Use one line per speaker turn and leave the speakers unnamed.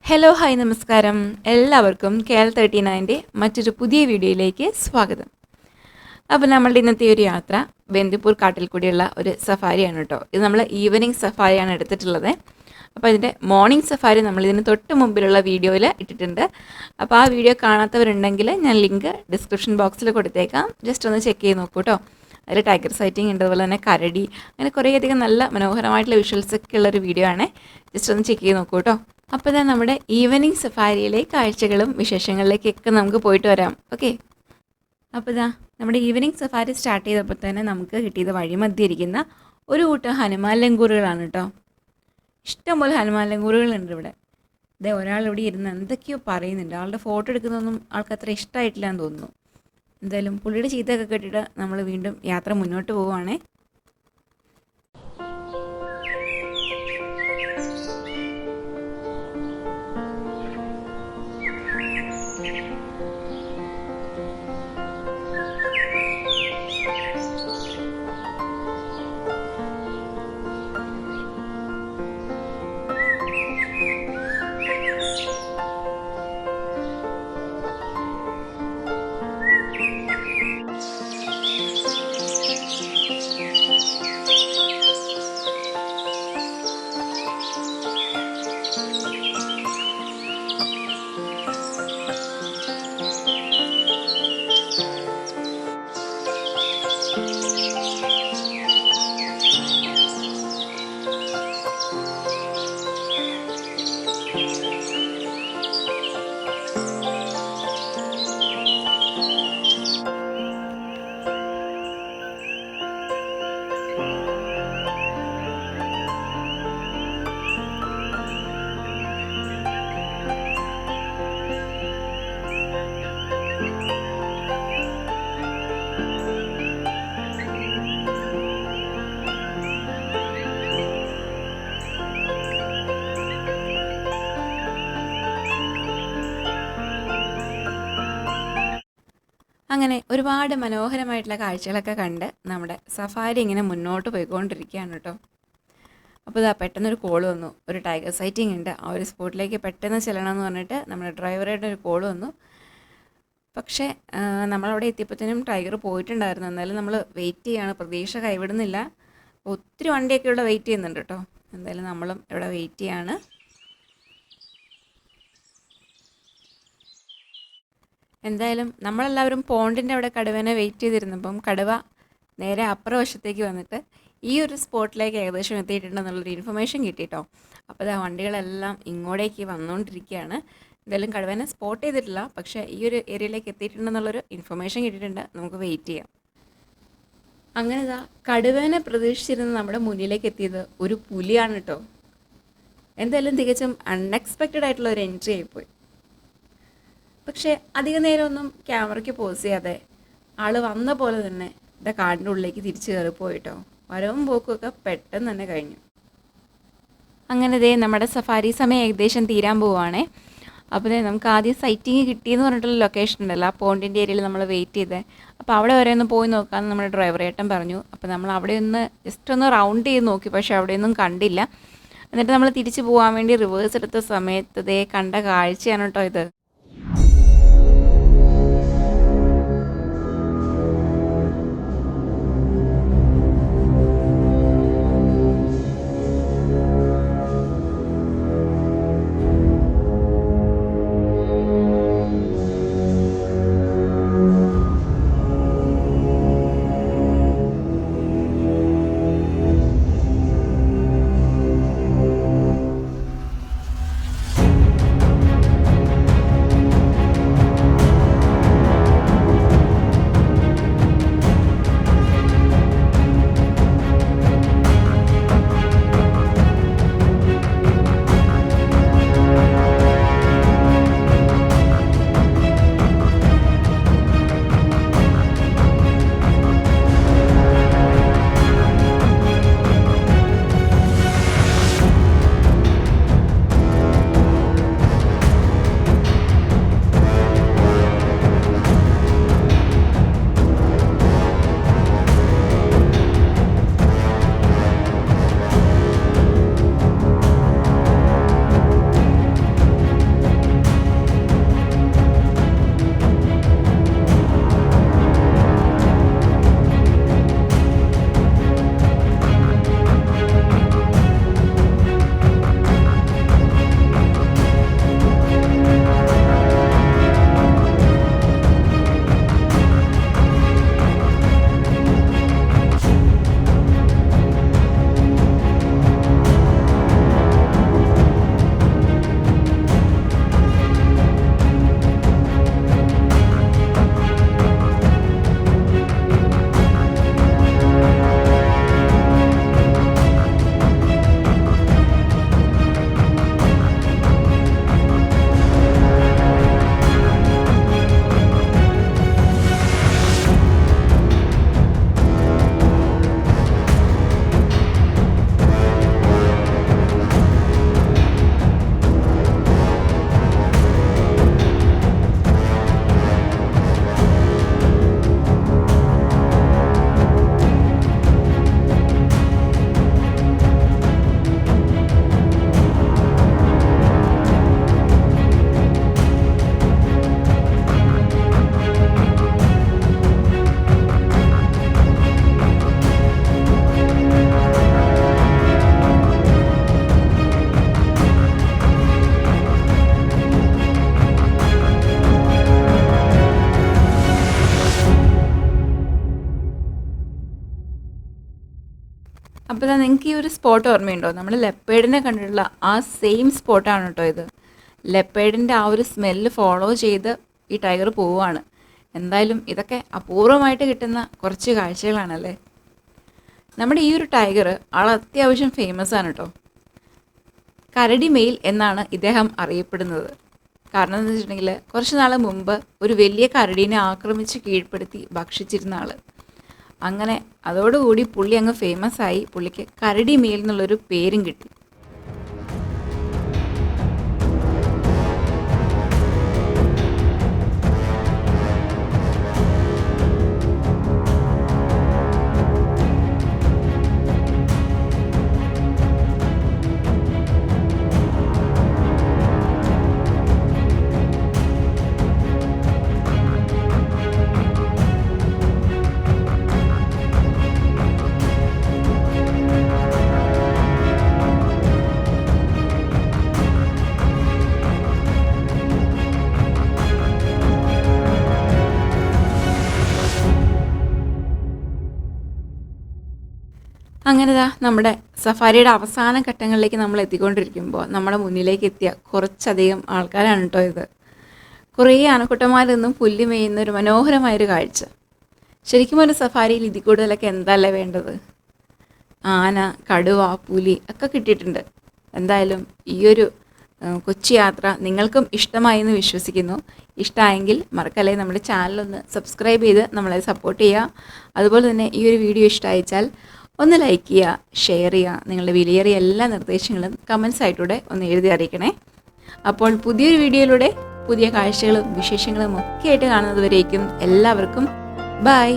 Hello hi നമസ്കാരം. എല്ലാവർക്കും KL39ൻ്റെ മറ്റൊരു പുതിയ വീഡിയോയിലേക്ക് സ്വാഗതം. അപ്പോൾ നമ്മളുടെ ഇന്നത്തെ ഒരു യാത്ര ബന്ദിപ്പൂർ കാട്ടിൽ കൂടിയുള്ള ഒരു സഫാരിയാണ് കേട്ടോ. ഇത് നമ്മൾ ഈവനിങ് സഫാരിയാണ് എടുത്തിട്ടുള്ളത്. അപ്പോൾ ഇതിൻ്റെ മോർണിംഗ് സഫാരി നമ്മളിതിന് തൊട്ട് മുമ്പിലുള്ള വീഡിയോയിൽ ഇട്ടിട്ടുണ്ട്. അപ്പോൾ ആ വീഡിയോ കാണാത്തവരുണ്ടെങ്കിൽ ഞാൻ ലിങ്ക് ഡിസ്ക്രിപ്ഷൻ ബോക്സിൽ കൊടുത്തേക്കാം. ജസ്റ്റ് ഒന്ന് ചെക്ക് ചെയ്ത് നോക്കൂ കേട്ടോ. അതിൽ ടൈഗർ സൈറ്റിംഗ് ഉണ്ട്, അതുപോലെ തന്നെ കരടി, അങ്ങനെ കുറേയധികം നല്ല മനോഹരമായിട്ടുള്ള വിഷ്വൽസൊക്കെ ഉള്ളൊരു വീഡിയോ ആണ്. ജസ്റ്റ് ഒന്ന് ചെക്ക് ചെയ്ത് നോക്കൂ കേട്ടോ. അപ്പോൾ ഇതാ നമ്മുടെ ഈവനിങ് സഫാരിയിലെ കാഴ്ചകളും വിശേഷങ്ങളിലേക്കൊക്കെ നമുക്ക് പോയിട്ട് വരാം. ഓക്കെ, അപ്പോൾ ഇതാ നമ്മുടെ ഈവനിങ് സഫാരി സ്റ്റാർട്ട് ചെയ്തപ്പോൾ തന്നെ നമുക്ക് കിട്ടിയത് വഴിമധ്യേ ഇരിക്കുന്ന ഒരു കൂട്ടം ഹനുമാൻ ലങ്കൂറുകളാണ് കേട്ടോ. ഇഷ്ടംപോലെ ഹനുമാൻ ലങ്കൂറുകളുണ്ട് ഇവിടെ. ഇതേ ഒരാളിവിടെ ഇരുന്ന് എന്തൊക്കെയോ പറയുന്നുണ്ട്. ആളുടെ ഫോട്ടോ എടുക്കുന്നതൊന്നും ആൾക്ക് അത്ര ഇഷ്ടമായിട്ടില്ല എന്ന് തോന്നുന്നു. എന്തായാലും പുള്ളിയുടെ ചീത്തയൊക്കെ കേട്ടിട്ട് നമ്മൾ വീണ്ടും യാത്ര മുന്നോട്ട് പോവുകയാണേ. അങ്ങനെ ഒരുപാട് മനോഹരമായിട്ടുള്ള കാഴ്ചകളൊക്കെ കണ്ട് നമ്മുടെ സഫാരി ഇങ്ങനെ മുന്നോട്ട് പോയിക്കൊണ്ടിരിക്കുകയാണ് കേട്ടോ. അപ്പോൾ ഇതാ പെട്ടെന്നൊരു കോൾ വന്നു. ഒരു ടൈഗർ സൈറ്റിംഗ് ഉണ്ട്, ആ ഒരു സ്പോട്ടിലേക്ക് പെട്ടെന്ന് ചെല്ലണമെന്ന് പറഞ്ഞിട്ട് നമ്മുടെ ഡ്രൈവറുടെ ഒരു കോൾ വന്നു. പക്ഷേ നമ്മളവിടെ എത്തിയപ്പോഴത്തേനും ടൈഗർ പോയിട്ടുണ്ടായിരുന്നു. എന്നാലും നമ്മൾ വെയിറ്റ് ചെയ്യാണ്, പ്രതീക്ഷ കൈവിടുന്നില്ല. ഒത്തിരി വണ്ടിയൊക്കെ ഇവിടെ വെയിറ്റ് ചെയ്യുന്നുണ്ട് കേട്ടോ. എന്തായാലും നമ്മളും ഇവിടെ വെയിറ്റ് ചെയ്യാണ്. എന്തായാലും നമ്മളെല്ലാവരും പോണ്ടിൻ്റെ അവിടെ കടുവേനെ വെയിറ്റ് ചെയ്തിരുന്നപ്പം കടുവ നേരെ അപ്പുറവശത്തേക്ക് വന്നിട്ട് ഈ ഒരു സ്പോട്ടിലേക്ക് ഏകദേശം എത്തിയിട്ടുണ്ടെന്നുള്ളൊരു ഇൻഫർമേഷൻ കിട്ടിയിട്ടോ. അപ്പോൾ ആ വണ്ടികളെല്ലാം ഇങ്ങോട്ടേക്ക് വന്നുകൊണ്ടിരിക്കുകയാണ്. എന്തായാലും കടുവേനെ സ്പോട്ട് ചെയ്തിട്ടില്ല, പക്ഷേ ഈ ഒരു ഏരിയയിലേക്ക് എത്തിയിട്ടുണ്ടെന്നുള്ളൊരു ഇൻഫർമേഷൻ കിട്ടിയിട്ടുണ്ട്. നമുക്ക് വെയിറ്റ് ചെയ്യാം. അങ്ങനെ ഇതാ കടുവേനെ പ്രതീക്ഷിച്ചിരുന്ന നമ്മുടെ മുന്നിലേക്ക് എത്തിയത് ഒരു പുലിയാണ് കേട്ടോ. എന്തായാലും തികച്ചും അൺഎക്സ്പെക്റ്റഡ് ആയിട്ടുള്ള ഒരു എൻട്രി ആയിപ്പോയി. പക്ഷേ അധിക നേരമൊന്നും ക്യാമറയ്ക്ക് പോസ് ചെയ്യാതെ ആൾ വന്ന പോലെ തന്നെ എൻ്റെ കാടിൻ്റെ ഉള്ളിലേക്ക് തിരിച്ചു കയറിപ്പോയിട്ടോ. വരവും പോക്കുമൊക്കെ പെട്ടെന്ന് തന്നെ കഴിഞ്ഞു. അങ്ങനെ ദേ നമ്മുടെ സഫാരി സമയം ഏകദേശം തീരാൻ പോവുകയാണേ. അപ്പോൾ നമുക്ക് ആദ്യം സൈറ്റിങ് കിട്ടിയെന്ന് പറഞ്ഞിട്ടുള്ള ലൊക്കേഷൻ ഉണ്ടല്ലോ, ആ പോണ്ടിൻ്റെ ഏരിയയിൽ നമ്മൾ വെയിറ്റ് ചെയ്തേ. അപ്പോൾ അവിടെ വരെ ഒന്ന് പോയി നോക്കാമെന്ന് നമ്മുടെ ഡ്രൈവർ ഏട്ടൻ പറഞ്ഞു. അപ്പോൾ നമ്മൾ അവിടെ ഒന്ന് ജസ്റ്റ് ഒന്ന് റൗണ്ട് ചെയ്ത് നോക്കി, പക്ഷേ അവിടെയൊന്നും കണ്ടില്ല. എന്നിട്ട് നമ്മൾ തിരിച്ചു പോകാൻ വേണ്ടി റിവേഴ്സ് എടുത്ത സമയത്ത് ദേ കണ്ട കാഴ്ചയാണ് കേട്ടോ ഇത്. അപ്പോൾ ഇതാ നിങ്ങൾക്ക് ഈ ഒരു സ്പോട്ട് ഓർമ്മയുണ്ടോ? നമ്മൾ ലെപ്പേഡിനെ കണ്ടിട്ടുള്ള ആ സെയിം സ്പോട്ടാണ് കേട്ടോ ഇത്. ലെപ്പേഡിൻ്റെ ആ ഒരു സ്മെല്ല് ഫോളോ ചെയ്ത് ഈ ടൈഗർ പോവുകയാണ്. എന്തായാലും ഇതൊക്കെ അപൂർവമായിട്ട് കിട്ടുന്ന കുറച്ച് കാഴ്ചകളാണല്ലേ. നമ്മുടെ ഈ ഒരു ടൈഗർ അത്യാവശ്യം ഫേമസ് ആണ് കേട്ടോ. കരടി മെയിൽ എന്നാണ് ഇദ്ദേഹം അറിയപ്പെടുന്നത്. കാരണം എന്താ വെച്ചിട്ടുണ്ടെങ്കിൽ കുറച്ച് നാൾ മുമ്പ് ഒരു വലിയ കരടീനെ ആക്രമിച്ച് കീഴ്പ്പെടുത്തി ഭക്ഷിച്ചിരുന്ന ആൾ. അങ്ങനെ അതോടുകൂടി പുള്ളി അങ്ങ് ഫേമസ് ആയി. പുള്ളിക്ക് കരടി മെയിൽ എന്നുള്ളൊരു പേരും കിട്ടി. അങ്ങനെതാ നമ്മുടെ സഫാരിയുടെ അവസാന ഘട്ടങ്ങളിലേക്ക് നമ്മൾ എത്തിക്കൊണ്ടിരിക്കുമ്പോൾ നമ്മുടെ മുന്നിലേക്ക് എത്തിയ കുറച്ചധികം ആൾക്കാരാണ് കേട്ടോ ഇത്. കുറേ ആനക്കുട്ടന്മാരിൽ നിന്നും പുല്ല് മേയുന്ന ഒരു മനോഹരമായൊരു കാഴ്ച. ശരിക്കും ഒരു സഫാരിയിൽ ഇതിൽ കൂടുതലൊക്കെ എന്തല്ലേ വേണ്ടത്? ആന, കടുവ, പുലി ഒക്കെ കിട്ടിയിട്ടുണ്ട്. എന്തായാലും ഈയൊരു കൊച്ചി യാത്ര നിങ്ങൾക്കും ഇഷ്ടമായി എന്ന് വിശ്വസിക്കുന്നു. ഇഷ്ടമായെങ്കിൽ മറക്കല്ലേ നമ്മുടെ ചാനലൊന്ന് സബ്സ്ക്രൈബ് ചെയ്ത് നമ്മളെ സപ്പോർട്ട് ചെയ്യുക. അതുപോലെ തന്നെ ഈ ഒരു വീഡിയോ ഇഷ്ടമായിച്ചാൽ ഒന്ന് ലൈക്ക് ചെയ്യുക, ഷെയർ ചെയ്യുക. നിങ്ങളുടെ വിലയേറിയ എല്ലാ നിർദ്ദേശങ്ങളും കമൻസ് ആയിട്ടൂടെ ഒന്ന് എഴുതി അറിയിക്കണേ. അപ്പോൾ പുതിയൊരു വീഡിയോയിലൂടെ പുതിയ കാഴ്ചകളും വിശേഷങ്ങളും ഒക്കെ ആയിട്ട് കാണുന്നതുവരേക്കും എല്ലാവർക്കും ബൈ.